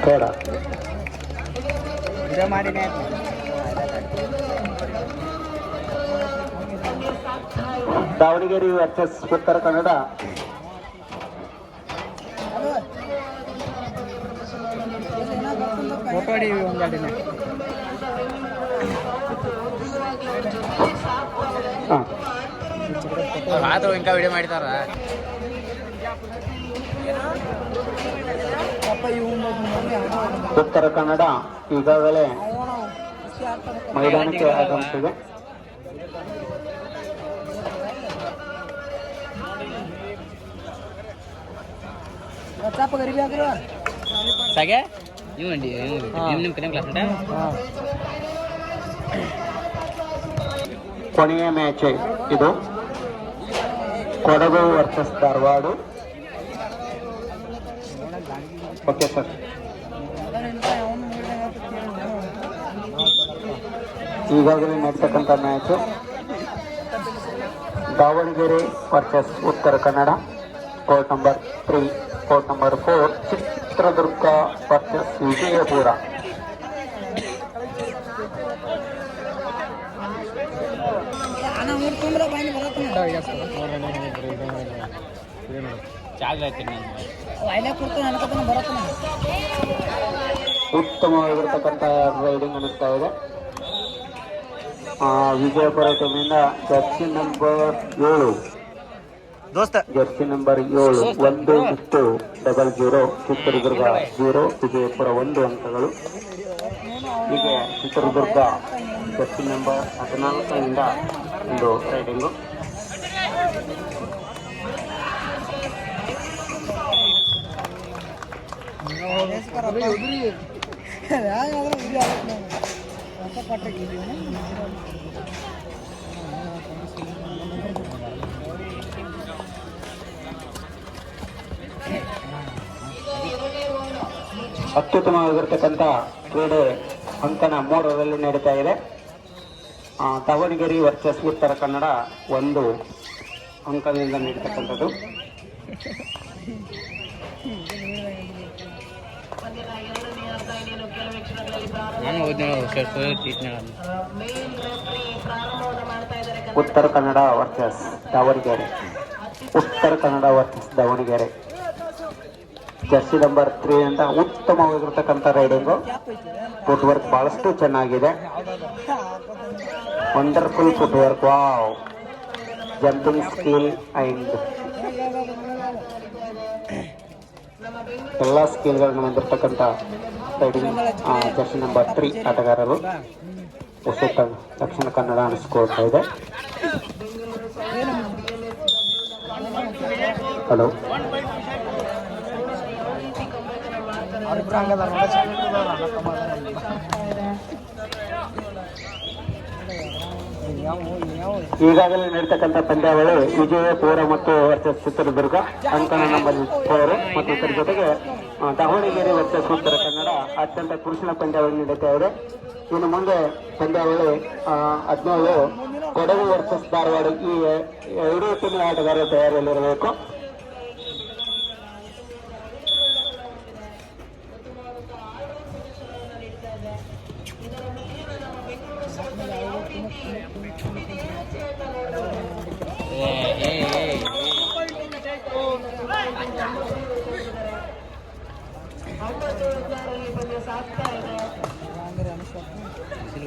थोडा ದಾವಣಗೆರೆ ವರ್ಸಸ್ ಉತ್ತರ ಕನ್ನಡ. ఇంకా ವಿಡಿಯೋ ಮಾಡಿದಾರ. ಉತ್ತರ ಕನ್ನಡ ಈಗಾಗಲೇ ಮೈದಾನಕ್ಕೆ ಆಗಮಿಸಿದೆ. ಕೊನೆಯ ಮ್ಯಾಚ್ ಇದು, Kodagu versus Dharwad. Okay sir. ಈಗಾಗಲೇ ನಡೀತಕ್ಕಂಥ match Davanagere versus Uttara Kannada. Court number 3, court number 4 Chitradurga versus Vijayapura. ಉತ್ತಮವಾಗಿರ್ತಕ್ಕಂಥ ರೈಡಿಂಗ್ ಅನ್ನಿಸ್ತಾ ಇದೆ. ವಿಜಯಪುರ ಟೀಮಿಂದ jersey number 7 jersey number 7 1-0 Chitradurga 0 Vijayapura 1 ಅಂಕಗಳು. ಹೀಗೆ ಚಿತ್ರದುರ್ಗ ಜರ್ಸಿ ನಂಬರ್ 14 ಒಂದು ರೈಡಿಂಗು. ಅತ್ಯುತ್ತಮವಾಗಿರ್ತಕ್ಕಂಥ ಕ್ರೀಡೆ ಅಂಕನ 3ರಲ್ಲಿ ನಡೀತಾ ಇದೆ. Davanagere versus Uttara Kannada 1 ಅಂಕದಿಂದ ನೀಡತಕ್ಕಂಥದ್ದು. Uttara Kannada versus Davanagere. Uttara Kannada versus Davanagere. Jersey number 3 ಅಂತ ಉತ್ತಮವಾಗಿರ್ತಕ್ಕಂಥ ರೈಡಿಂಗು. ಫುಟ್ ವರ್ಕ್ ಬಹಳಷ್ಟು ಚೆನ್ನಾಗಿದೆ. Wonderful foot work. Wow, jumping skill and ಎಲ್ಲ ಸ್ಕಿಲ್ಗಳನ್ನು ಹೊಂದಿರತಕ್ಕಂಥ ರೈಡಿಂಗ್ ಜರ್ಸಿ ನಂಬರ್ 3 ಆಟಗಾರರು ಹೊಸತ ದಕ್ಷಿಣ ಕನ್ನಡ ಅನಿಸ್ಕೊಳ್ತಾ ಇದೆ. ಹಲೋ, ಈಗಾಗಲೇ ನಡೀತಕ್ಕಂಥ ಪಂದ್ಯಾವಳಿ ವಿಜಯಪುರ ಮತ್ತು ವರ್ಸಸ್ ಚಿತ್ರದುರ್ಗ. ಅಂಕನ ನಂಬರ್ 4 ಮತ್ತು ಇದರ ಜೊತೆಗೆ ದಾವಣಗೆರೆ ವರ್ಸಸ್ ಉತ್ತರ ಕನ್ನಡ ಅತ್ಯಂತ ಪುರುಷನ ಪಂದ್ಯಾವಳಿ ನಡೀತಾ ಇದೆ. ಇನ್ನು ಮುಂದೆ ಪಂದ್ಯಾವಳಿ 17 ಕೊಡಗು ವರ್ಸಸ್ ಧಾರವಾಡ. ಈ 2 ಟೀಮಿನ ಆಟಗಾರರು ತಯಾರಿಯಲ್ಲಿರಬೇಕು.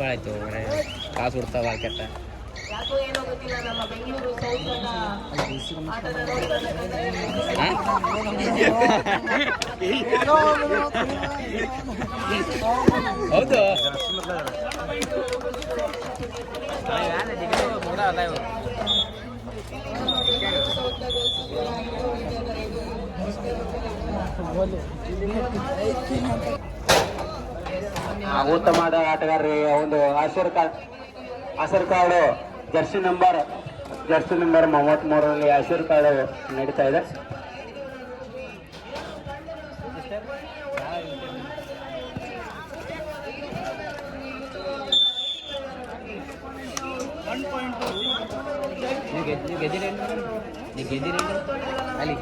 ಆಯ್ತು ಕಾಸು ಕೊಡ್ತಾವ ಕೆಟ್ಟ ಹೌದು. ಉತ್ತಮವಾದ ಆಟಗಾರರಿ ಒಂದು ಆಶೀರ್ ಕಾರ್ಡ್ ಜರ್ಸಿ ನಂಬರ್ 33ರಲ್ಲಿ ಆಶೀರ್ ಕಾರ್ಡ್ ನಡೀತಾ ಇದೆ. ಅಲ್ಲಿ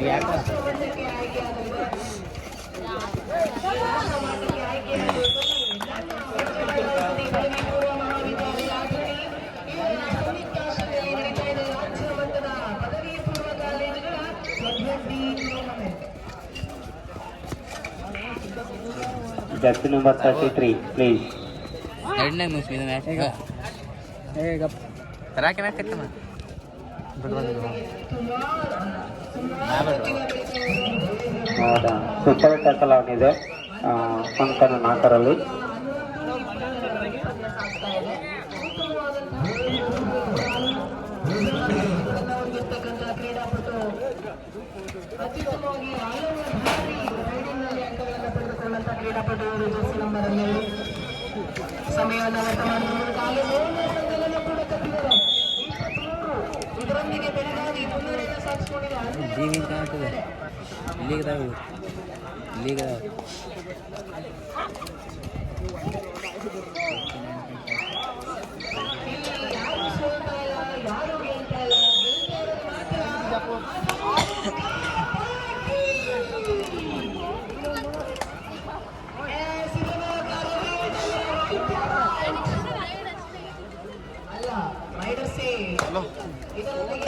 ಯಾಕೆ ಜರ್ಸಿ ನಂಬರ್ 33 ಪ್ಲೀಸ್. ಎರಡನೇ ಮುಗಿಸ್ಬಿದ ಮ್ಯಾಚ್ ಈಗ ತರಾಕೇನಾಕತ್ತಮ್ಮ ಹೌದಾ, ಸೂಪರ್ ಟ್ಯಾಕಲ್ ಆಗಿದೆ ಅಂಕನ 4ರಲ್ಲಿ. ಜೀವಿ ಕಾಣ್ತದೆ ಇಲ್ಲಿಗದಾವ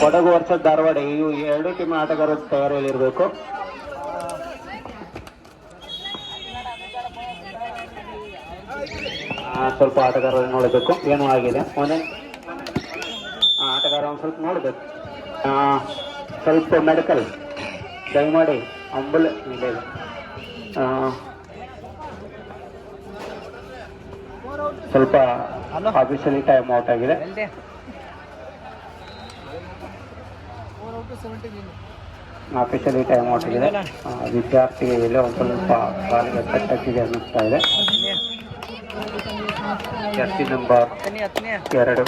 ಕೊಡಗು ವರ್ಸಸ್ ಧಾರವಾಡ, ಇವು 2 ಟೀಮ್ ಆಟಗಾರರು ತಯಾರಿಯಲ್ಲಿರಬೇಕು. ಸ್ವಲ್ಪ ಆಟಗಾರರು ನೋಡಬೇಕು ಏನು ಆಗಿದೆ. ಒಂದೇ ಆಟಗಾರ ಒಂದು ಸ್ವಲ್ಪ ನೋಡಬೇಕು. ಸ್ವಲ್ಪ ಮೆಡಿಕಲ್ ದಯಮಾಡಿ ಅಂಬಲ್ ಇದೆ. ಸ್ವಲ್ಪ ಆಫೀಷಿಯಲಿ ಟೈಮ್ ಔಟ್ ಆಗಿದೆ. ಆಫೀಷಿಯಲಿ ಟೈಮ್ ಔಟ್ ಆಗಿದೆ. ವಿದ್ಯಾರ್ಥಿಗೆ ಇಲ್ಲಿ ಒಂದು ಸ್ವಲ್ಪ ಕಾಲಿಗೆ ಕಟ್ಟಕ್ಕಿದೆ ಅನ್ನಿಸ್ತಾ ಇದೆ. Jersey number 2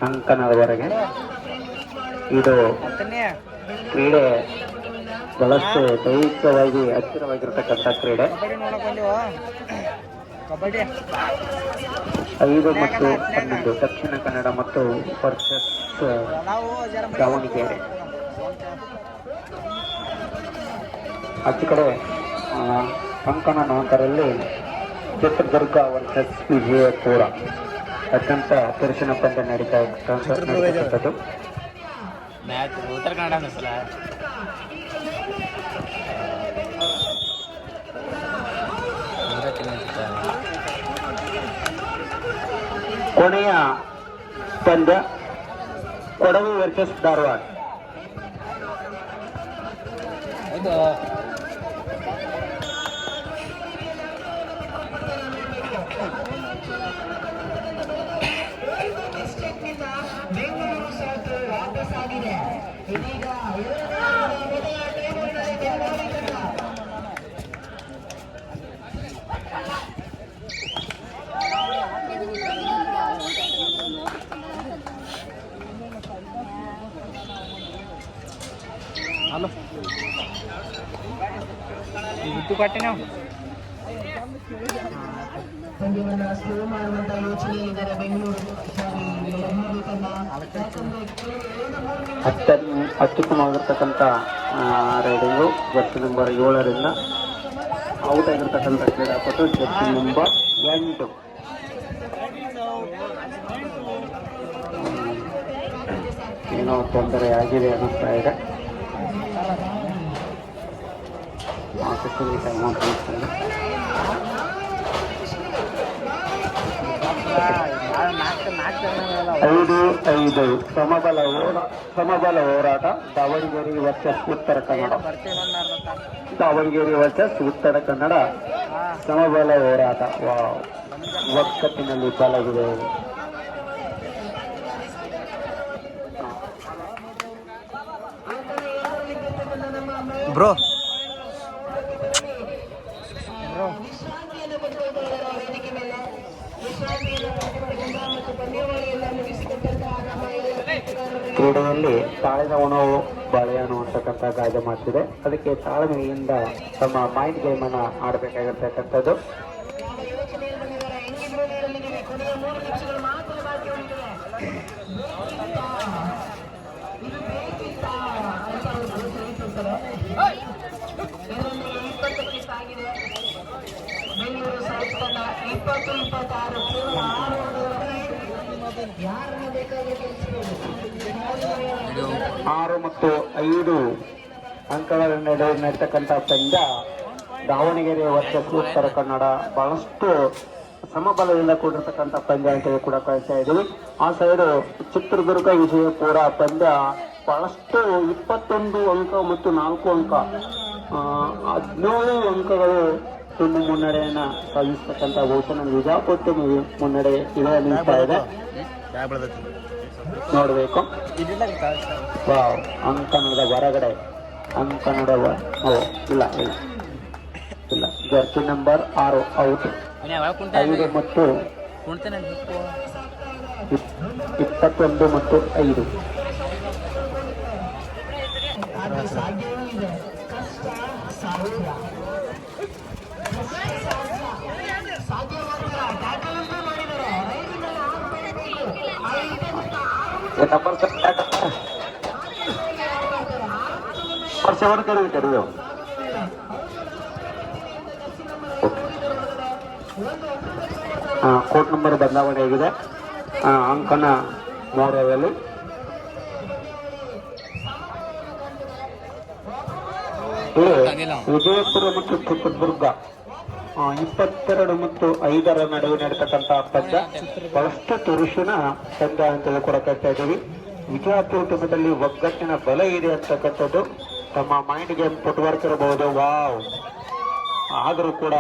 ಅಂಕನದವರೆಗೆ. ಇದು ಕ್ರೀಡೆ ಬಹಳಷ್ಟು ದೈಹಿಕವಾಗಿ ಹತ್ತಿರವಾಗಿರ್ತಕ್ಕಂಥ ಕ್ರೀಡೆ. 5 ಮತ್ತು 11 ದಕ್ಷಿಣ ಕನ್ನಡ ಮತ್ತು ವರ್ಸಸ್ ದಾವಣಗೆರೆ. ಆಚೆ ಕಡೆ ಅಂಕನ 4ರಲ್ಲಿ ಚಿತ್ರದುರ್ಗ ವರ್ಸಸ್ ವಿಜಯಪುರ. ಅತ್ಯಂತ ಪುರುಷನ ಪಂದ್ಯ ನಡೀತಕ್ಕಂಥದ್ದು. ಮ್ಯಾಚ್ ಉತ್ತರ ಕನ್ನಡ ಅನ್ನಿಸಲ್ಲ. ಕೊನೆಯ ಪಂದ್ಯ ಕೊಡಗು ವರ್ಸಸ್ ಧಾರವಾಡ. ಹೌದು ಹಲೋ ಬಿಟ್ಟು ಕೊಟ್ಟೆ ನಾವು ಪಂದ್ಯವನ್ನ ಸ್ಲೋ ಮಾಡುವಂತ ಯೋಚನೆಯಲ್ಲಿದ್ದಾರೆ ಬೆಂಗಳೂರು. ಅತ್ಯುತ್ತಮವಾಗಿರ್ತಕ್ಕಂಥ ರೈಡಿಂಗು ಜರ್ಸಿ ನಂಬರ್ 7ರಿಂದ ಔಟ್ ಆಗಿರ್ತಕ್ಕಂಥ ಕ್ರೀಡಾಪಟು ಜರ್ಸಿ ನಂಬರ್ 8. ಏನೋ ತೊಂದರೆ ಆಗಿದೆ ಅನ್ನಿಸ್ತಾ ಇದೆ. ಟೈಮ್ ಔಟ್ ಅನ್ನಿಸ್ತಾ ಇದೆ. 5-5 ಸಮಬಲ ಹೋರಾಟ. ದಾವಣಗೆರೆ ವರ್ಸಸ್ ಉತ್ತರ ಕನ್ನಡ. ದಾವಣಗೆರೆ ವರ್ಸಸ್ ಉತ್ತರ ಕನ್ನಡ ಸಮಬಲ ಹೋರಾಟ. ಒಕ್ಕಟ್ಟಿನಲ್ಲಿ ಬಲವಿದೆ. ಬ್ರೋ ಕ್ರೀಡೆಯಲ್ಲಿ ತಾಳಿದ ಉಣವು ಬಾಳೆಹಣ್ಣು ಅಂತಕ್ಕಂಥ ಗಾದೆ ಮಾತಿದೆ. ಅದಕ್ಕೆ ತಾಳ್ಮೆಯಿಂದ ತಮ್ಮ ಮೈಂಡ್ ಗೇಮ್ ಅನ್ನ ಆಡಬೇಕಾಗಿರ್ತಕ್ಕಂಥದ್ದು. ಕೊನೆಯ 3 ನಿಮಿಷಗಳು ಮಾತ್ರ ಬಾಕಿ ಉಳಿದಿದೆ. ಇರುತ್ತದೆ. ಇದರೊಂದಿಗೆ 20 ಮಿನಿಟ್ ಆಗಿದೆ. ಬೆಂಗಳೂರು ಸೌತ್ ತಂಡ 20-26 ಕೇವಲ 6 ಓವರ್ಗಳಲ್ಲಿ ಯಾರನ್ನ ಬೇಕಾದರೂ ಗೆಲ್ಲಿಸಬಹುದು. 6 ಮತ್ತು 5 ಅಂಕಗಳ ನಡುವೆ ನಡೀತಕ್ಕಂಥ ಪಂದ್ಯ ದಾವಣಗೆರೆ ವರ್ಸಸ್ ಉತ್ತರ ಕನ್ನಡ ಬಹಳಷ್ಟು ಸಮಬಲದಿಂದ ಕೂಡಿರ್ತಕ್ಕಂಥ ಪಂದ್ಯ ಅಂತೇಳಿ ಕೂಡ ಕಳಿಸ್ತಾ ಇದ್ದೀವಿ. ಆ ಸೈಡು ಚಿತ್ರದುರ್ಗ ವಿಜಯಪುರ ಪಂದ್ಯ ಬಹಳಷ್ಟು 21 ಅಂಕ ಮತ್ತು 4 ಅಂಕ 17 ಅಂಕಗಳು ತುಂಬ ಮುನ್ನಡೆಯನ್ನ ಸಾಧಿಸ್ತಕ್ಕಂಥ ಬಹುಶಃ ವಿಜಯಪುರ ಮುನ್ನಡೆ ಇದೆ ಅನ್ನಿಸ್ತಾ ಇದೆ. ನೋಡಬೇಕು. ವಾವ್, ಅಂಕಣದ ಹೊರಗಡೆ ಅಂಕಣದ ಇಲ್ಲ ಇಲ್ಲ ಇಲ್ಲ ಜರ್ಸಿ ನಂಬರ್ 6 ಔಟ್. 5 ಮತ್ತು 21 ಮತ್ತು 5 ಅದು ಸಾಧ್ಯವೂ ಇದೆ. ಕಷ್ಟ ಸಾಧ್ಯ ಸಾಧ್ಯ ಮಾಡ್ತಾರ. ಟ್ಯಾಕಲ್ ಅಂತೂ ಮಾಡಿದ್ದಾರೆ. ರೈಡಿನಲ್ಲಿ 5 ನಂಬರ್ ವರ್ಷವನ್ನು ಕರೆಯುವ ಕೋರ್ಟ್ ನಂಬರ್ ಬದಲಾವಣೆ ಆಗಿದೆ. ಅಂಕನ 3ರಲ್ಲಿ ವಿಜಯಪುರ ಮತ್ತು ಚಿತ್ರದುರ್ಗ 22 ಮತ್ತು 5 ನಡುವೆ ನಡೀತಕ್ಕಂಥ ಪಂದ್ಯ ಬಹಳಷ್ಟು ತುರುಷಿನ ಪಂದ್ಯ ಅಂತೇಳಿ ಕೂಡ ಕರಿತಾ ಇದ್ದೀವಿ. ವಿಜಯಪುರ ಟೀಮದಲ್ಲಿ ಒಗ್ಗಟ್ಟಿನ ಬಲ ಇದೆ ಅಂತಕ್ಕಂಥದ್ದು ತಮ್ಮ ಮೈಂಡ್ ಗೇಮ್ ಫುಟ್ವರ್ಕ್ ಇರಬಹುದು. ವಾವ್, ಆದರೂ ಕೂಡ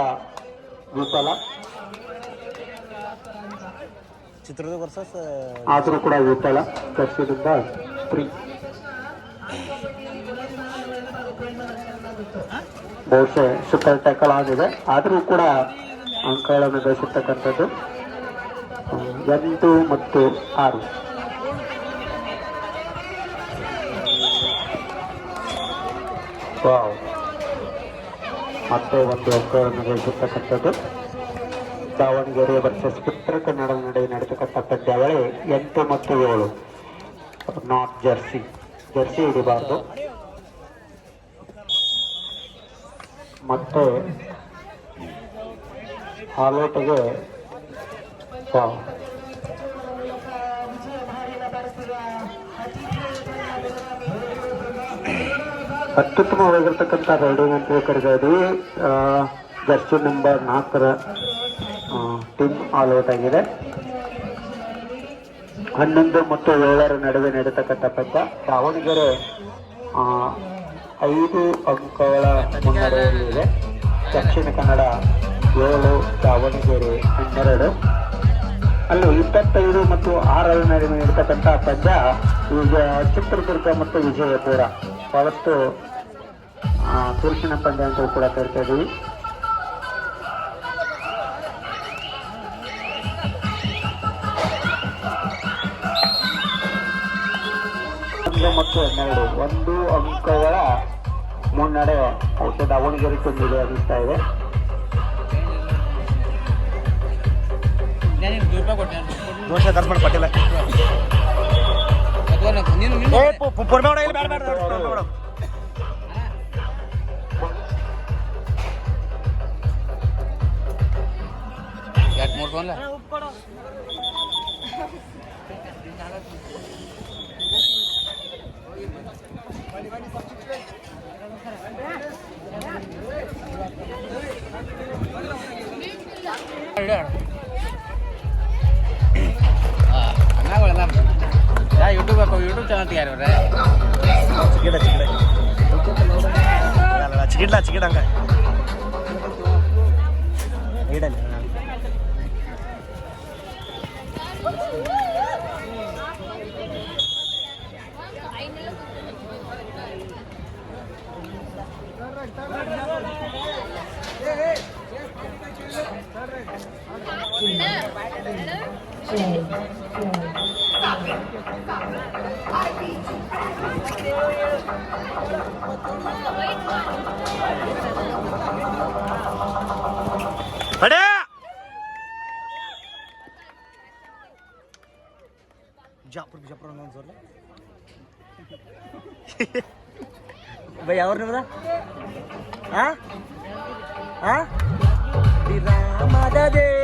ವಿಫಲ. ಚಿತ್ರದುರ್ಗ ವರ್ಸಸ್ ಆದರೂ ಕೂಡ ವಿಫಲ. ಕರ್ಸಿದಿಂದ 3 ಬಹುಶಃ ಸೂಪರ್ ಟ್ಯಾಕಲ್ ಆಗಿದೆ. ಆದರೂ ಕೂಡ ಅಂಕಗಳನ್ನು ಗಳಿಸಿರ್ತಕ್ಕಂಥದ್ದು 8 ಮತ್ತು 6. ವಾವ್, ಮತ್ತೆ ಒಂದು ಅಂಕಗಳನ್ನು ಗಳಿಸಿರ್ತಕ್ಕಂಥದ್ದು. ದಾವಣಗೆರೆ ವರ್ಸಸ್ ಉತ್ತರ ಕನ್ನಡ ನಡುವೆ ನಡೆತಕ್ಕಂಥ ಪಂದ್ಯಾವಳಿ 8 ಮತ್ತು 7. ನಾಟ್ ಜರ್ಸಿ ಹಿಡಿಬಾರ್ದು. ಮತ್ತೆ ಹಾಲೋಟಿಗೆ ಅತ್ಯುತ್ತಮವಾಗಿರ್ತಕ್ಕಂಥ ರೈಡಿಂಗ್ ಅಂತ ಕರೀತಾ ಇದ್ದೀವಿ. Jersey number 4 team all out ಆಗಿದೆ. 11 ಮತ್ತು 7 ನಡುವೆ ನಡೀತಕ್ಕಂಥ ಪಂದ್ಯ. ದಾವಣಗೆರೆ 5 ಅಂಕಗಳ ಮುನ್ನಡೆಯಲ್ಲಿದೆ. ದಕ್ಷಿಣ ಕನ್ನಡ 7, ದಾವಣಗೆರೆ 12. ಅಲ್ಲೂ 25 ಮತ್ತು 6 ನಡುವೆ ನಡೀತಕ್ಕಂಥ ಪಂದ್ಯ ಈಗ ಚಿತ್ರದುರ್ಗ ಮತ್ತು ವಿಜಯಪುರ ಬಹಳಷ್ಟು ತುರುಸಿನ ಪಂದ್ಯ ಅಂತ ಕೂಡ ಕರಿತಾ ಇದ್ದೀವಿ. ಮತ್ತು 12 1 ಅಂಕಗಳ ಮುನ್ನಡೆ ಬಹುಶಃ ದಾವಣಗೆರೆ ತುಂಬಿದೆ ಅನ್ನಿಸ್ತಾ ಇದೆ. ಪಟ್ಟಿಲ್ಲ ಯೂಟ್ಯೂಬ್ ಚಾನಲ್ ತೆಗಿಯಾರ ಚಿಕಿಡ ಹಂಗ ಇಡಲ್ಲ. ಬಿಜಾಪುರ ಬೈ ಅವ್ರು ನಿಮ್ದ ರಾಮದ ದೇವಿ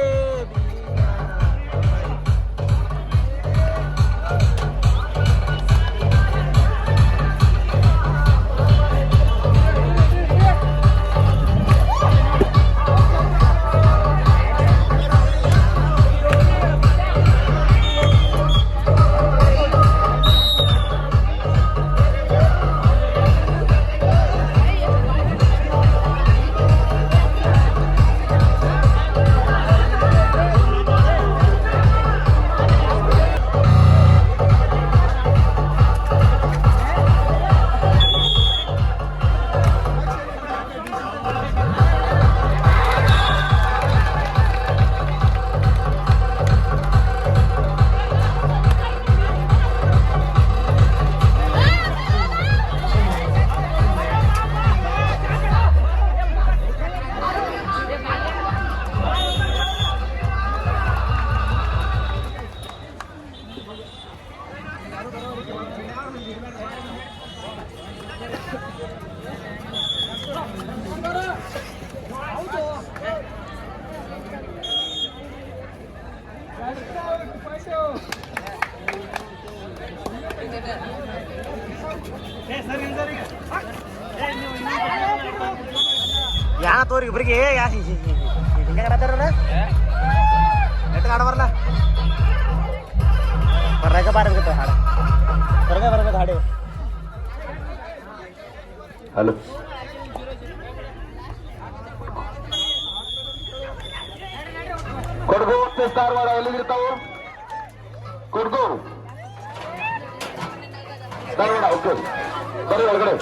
ಯಾ ತೋರಿ ಇಬ್ರಿಗೆ ಹಿಂಗೆ ಆಡತ್ತಾರಲ್ಲ ನೆಟ್ಗೆ ಆಡ ಬರಲ್ಲ ಹೊರಗೆ ಬಾರಬೇಕು ಹಾಡು ಹೊರಗೆ ಬರ್ಬೇಕು ಹಾಡು ಹಲೋ ಕೊಡಗು ಮತ್ತೆ ಧಾರವಾಡ ಎಲ್ಲಿರ್ತಾವು ಕೊಡಗು ಧಾರವಾಡ ಓಕೆ ಬರ್ರಿ ಒಳಗಡೆ